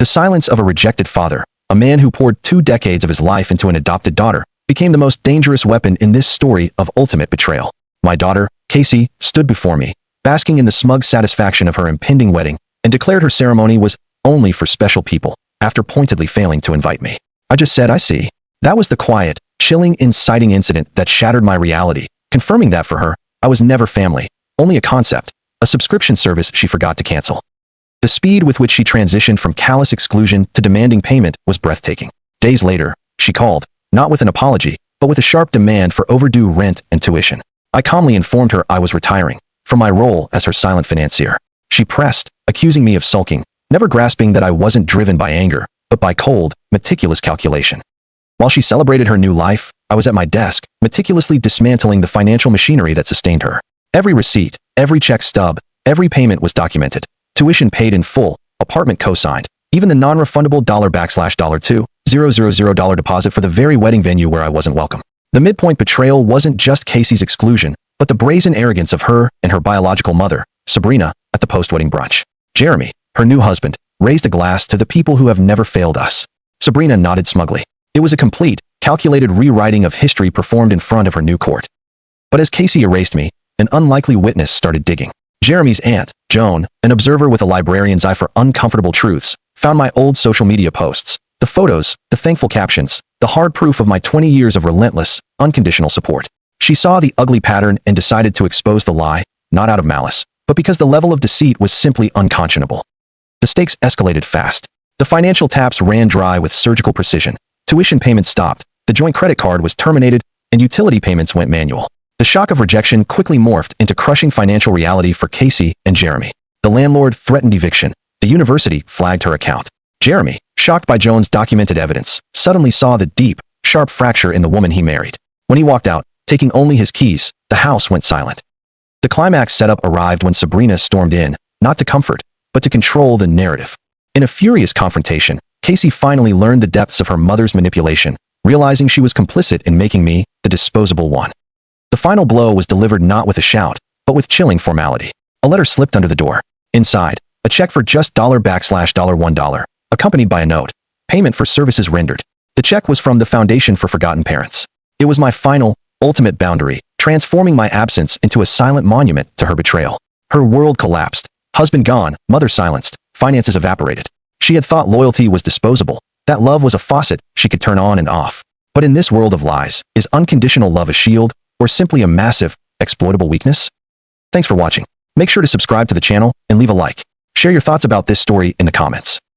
The silence of a rejected father, a man who poured 2 decades of his life into an adopted daughter, became the most dangerous weapon in this story of ultimate betrayal. My daughter, Casey, stood before me, basking in the smug satisfaction of her impending wedding, and declared her ceremony was only for special people, after pointedly failing to invite me. I just said, I see. That was the quiet, chilling, inciting incident that shattered my reality, confirming that for her, I was never family, only a concept, a subscription service she forgot to cancel. The speed with which she transitioned from callous exclusion to demanding payment was breathtaking. Days later, she called, not with an apology, but with a sharp demand for overdue rent and tuition. I calmly informed her I was retiring from my role as her silent financier. She pressed, accusing me of sulking, never grasping that I wasn't driven by anger, but by cold, meticulous calculation. While she celebrated her new life, I was at my desk, meticulously dismantling the financial machinery that sustained her. Every receipt, every check stub, every payment was documented. Tuition paid in full, apartment co-signed, even the non-refundable $$2,000 deposit for the very wedding venue where I wasn't welcome. The midpoint betrayal wasn't just Casey's exclusion, but the brazen arrogance of her and her biological mother, Sabrina, at the post-wedding brunch. Jeremy, her new husband, raised a glass to the people who have never failed us. Sabrina nodded smugly. It was a complete, calculated rewriting of history performed in front of her new court. But as Casey erased me, an unlikely witness started digging. Jeremy's aunt, Joan, an observer with a librarian's eye for uncomfortable truths, found my old social media posts, the photos, the thankful captions, the hard proof of my 20 years of relentless, unconditional support. She saw the ugly pattern and decided to expose the lie, not out of malice, but because the level of deceit was simply unconscionable. The stakes escalated fast. The financial taps ran dry with surgical precision. Tuition payments stopped, the joint credit card was terminated, and utility payments went manual. The shock of rejection quickly morphed into crushing financial reality for Casey and Jeremy. The landlord threatened eviction. The university flagged her account. Jeremy, shocked by Joan's documented evidence, suddenly saw the deep, sharp fracture in the woman he married. When he walked out, taking only his keys, the house went silent. The climax setup arrived when Sabrina stormed in, not to comfort, but to control the narrative. In a furious confrontation, Casey finally learned the depths of her mother's manipulation, realizing she was complicit in making me the disposable one. The final blow was delivered not with a shout, but with chilling formality. A letter slipped under the door. Inside, a check for just $$1, accompanied by a note. Payment for services rendered. The check was from the Foundation for Forgotten Parents. It was my final, ultimate boundary, transforming my absence into a silent monument to her betrayal. Her world collapsed. Husband gone, mother silenced, finances evaporated. She had thought loyalty was disposable, that love was a faucet she could turn on and off. But in this world of lies, is unconditional love a shield, or simply a massive, exploitable weakness? Thanks for watching. Make sure to subscribe to the channel and leave a like. Share your thoughts about this story in the comments.